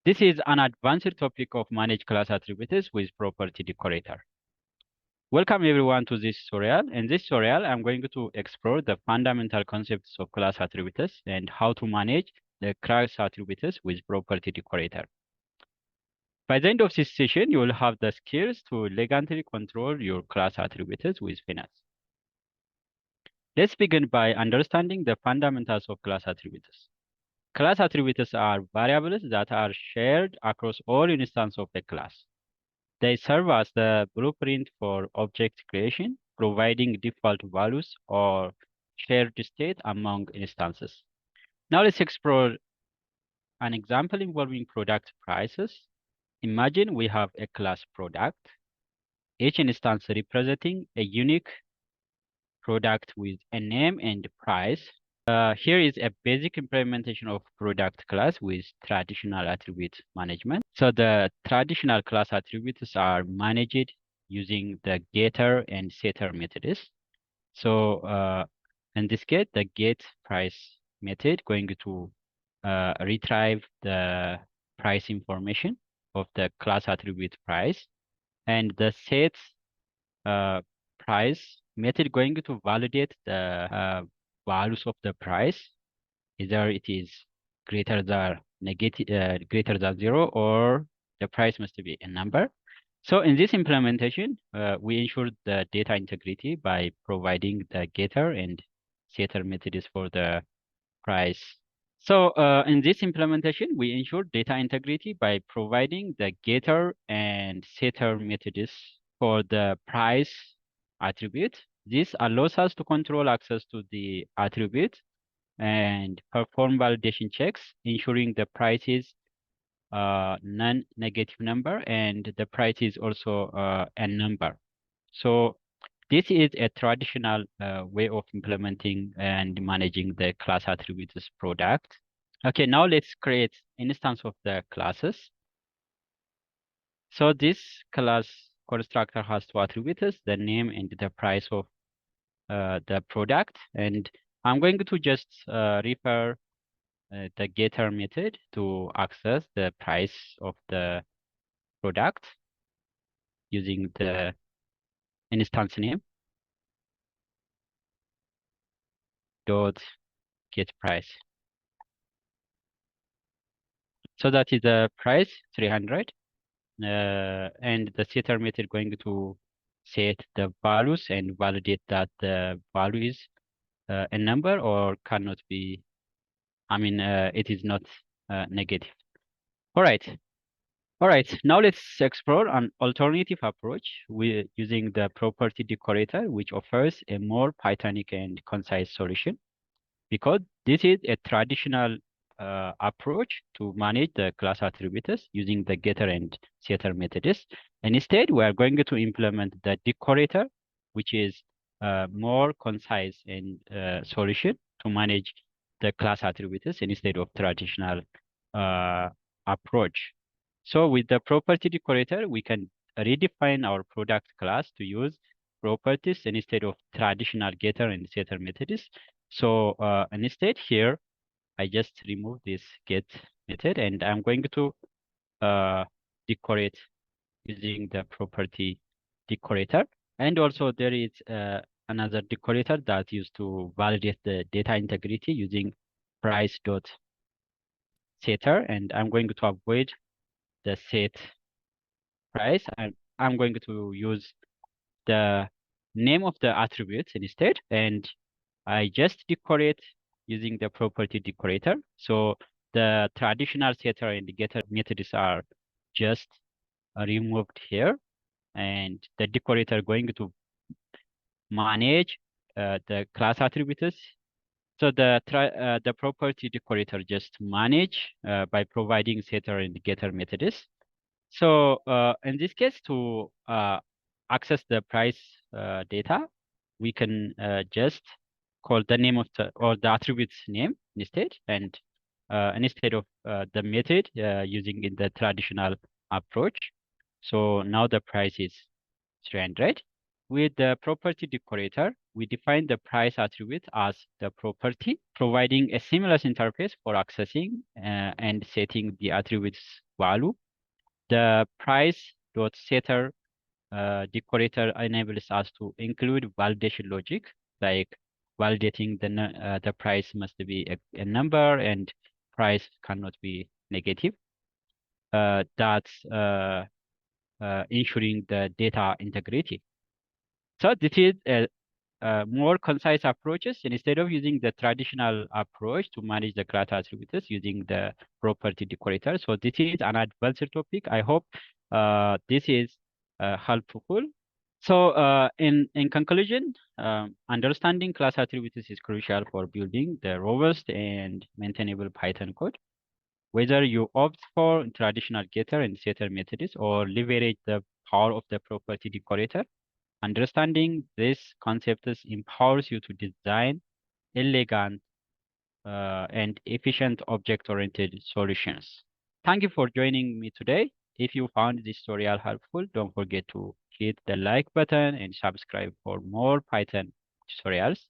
This is an advanced topic of managed class attributes with property decorator. Welcome everyone to this tutorial. In this tutorial, I'm going to explore the fundamental concepts of class attributes and how to manage the class attributes with property decorator. By the end of this session, you will have the skills to elegantly control your class attributes with finesse. Let's begin by understanding the fundamentals of class attributes. Class attributes are variables that are shared across all instances of a class. They serve as the blueprint for object creation, providing default values or shared state among instances. Now let's explore an example involving product prices. Imagine we have a class product, each instance representing a unique product with a name and price. Here is a basic implementation of product class with traditional attribute management. So the traditional class attributes are managed using the getter and setter methods. So in this case, the get price method going to retrieve the price information of the class attribute price, and the set price method going to validate the values of the price, either it is greater than greater than 0, or the price must be a number. So in this implementation, we ensure the data integrity by providing the getter and setter methods for the price. So in this implementation, we ensure data integrity by providing the getter and setter methods for the price attribute. This allows us to control access to the attribute and perform validation checks, ensuring the price is non-negative number and the price is also a number. So this is a traditional way of implementing and managing the class attributes product. Okay, now let's create instance of the classes. So this class constructor has two attributes, the name and the price of the product. And I'm going to just refer the getter method to access the price of the product using the instance name dot get price. So that is the price 300, and the setter method going to set the values and validate that the value is a number or cannot be, it is not negative. All right, now let's explore an alternative approach with using the property decorator, which offers a more Pythonic and concise solution, because this is a traditional approach to manage the class attributes using the getter and setter methods. And instead, we are going to implement the decorator, which is more concise and solution to manage the class attributes instead of traditional approach. So with the property decorator, we can redefine our product class to use properties instead of traditional getter and setter methods. So instead here, I just remove this get method and I'm going to decorate using the property decorator. And also there is another decorator that used to validate the data integrity using price dot setter, and I'm going to avoid the set price, and I'm going to use the name of the attributes instead, and I just decorate using the property decorator. So the traditional setter and getter methods are just removed here, and the decorator going to manage the class attributes. So the property decorator just manage by providing setter and getter methods. So in this case, to access the price data, we can just call the name of the attributes name instead, and instead of the method using in the traditional approach. So now the price is 300. With the property decorator, we define the price attribute as the property, providing a seamless interface for accessing and setting the attributes value. The price dot setter decorator enables us to include validation logic, like validating the price must be a number and price cannot be negative. That's ensuring the data integrity. So this is more concise approaches instead of using the traditional approach to manage the class attributes using the property decorator. So this is an advanced topic. I hope this is helpful. So in conclusion, understanding class attributes is crucial for building the robust and maintainable Python code. Whether you opt for traditional getter and setter methods or leverage the power of the property decorator, understanding this concept empowers you to design elegant and efficient object-oriented solutions. Thank you for joining me today. If you found this tutorial helpful, don't forget to hit the like button and subscribe for more Python tutorials.